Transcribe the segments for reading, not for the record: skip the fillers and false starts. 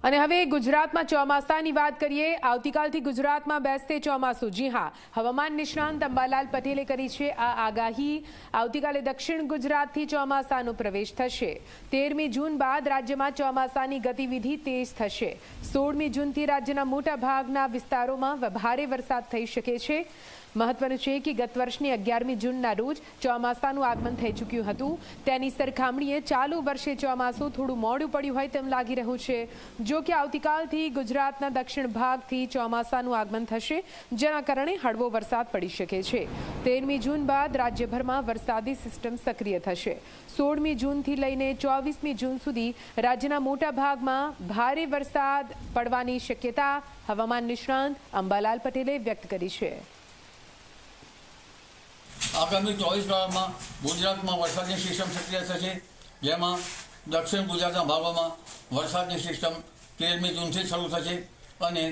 અને હવે ગુજરાતમાં ચોમાસાની વાત કરીએ। આવતીકાલથી ગુજરાતમાં બેસતે ચોમાસું। જી હા, હવામાન નિષ્ણાંત અંબાલાલ પટેલે કરી છે આ આગાહી। આવતીકાલે દક્ષિણ ગુજરાતથી ચોમાસાનો પ્રવેશ થશે। 13મી જૂન બાદ રાજ્યમાં ચોમાસાની ગતિવિધિ તેજ થશે। 16મી જૂનથી રાજ્યના મોટા ભાગના વિસ્તારોમાં ભારે વરસાદ થઈ શકે છે। મહત્વનું છે કે ગત વર્ષની 11મી જૂનના રોજ ચોમાસાનું આગમન થઈ ચૂક્યું હતું। તેની સરખામણીએ ચાલુ વર્ષે ચોમાસું થોડું મોડું પડ્યું હોય તેમ લાગી રહ્યું છે। જો કે આવતીકાલથી ગુજરાતના દક્ષિણ ભાગથી ચોમાસાનું આગમન થશે, જેના કારણે હળવો વરસાદ પડી શકે છે। 13મી જૂન બાદ રાજ્યભરમાં વરસાદી સિસ્ટમ સક્રિય થશે। 16મી જૂનથી લઈને 24મી જૂન સુધી રાજ્યના મોટા ભાગમાં ભારે વરસાદ પડવાની શક્યતા હવામાન નિષ્ણાંત અંબાલાલ પટેલે વ્યક્ત કરી છે। આગામી 24 કલાકમાં ગુજરાતમાં વરસાદની સિસ્ટમ સક્રિય થશે, જેમાં દક્ષિણ ગુજરાતના ભાગોમાં વરસાદની સિસ્ટમ 13મી જૂનથી શરૂ થશે અને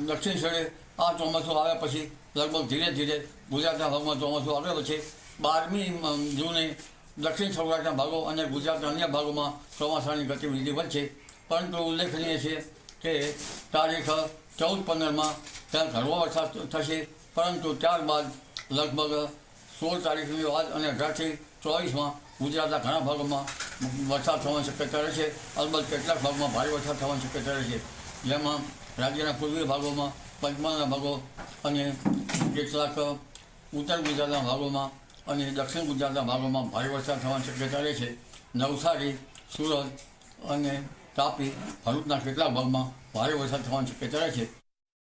દક્ષિણ છેડે આ ચોમાસું આવ્યા પછી લગભગ ધીરે ધીરે ગુજરાતના ભાગમાં ચોમાસું આગળ વધશે। 12મી જૂને દક્ષિણ સૌરાષ્ટ્રના ભાગો અને ગુજરાતના અન્ય ભાગોમાં ચોમાસાની ગતિવિધિ વધશે, પરંતુ ઉલ્લેખનીય છે કે તારીખ 14-15માં ત્યાં હળવો વરસાદ થશે, પરંતુ ત્યારબાદ લગભગ 16 તારીખની વાત અને 18થી 24માં ગુજરાતના ઘણા ભાગોમાં વરસાદ થવાની શક્યતા રહેશે। અલબત્ત કેટલાક ભાગમાં ભારે વરસાદ થવાની શક્યતા રહેશે, જેમાં રાજ્યના પૂર્વીય ભાગોમાં, પંચમહાલના ભાગો અને કેટલાક ઉત્તર ગુજરાતના ભાગોમાં અને દક્ષિણ ગુજરાતના ભાગોમાં ભારે વરસાદ થવાની શક્યતા રહેશે। નવસારી, સુરત અને તાપી, ભરૂચના કેટલાક ભાગમાં ભારે વરસાદ થવાની શક્યતા રહેશે।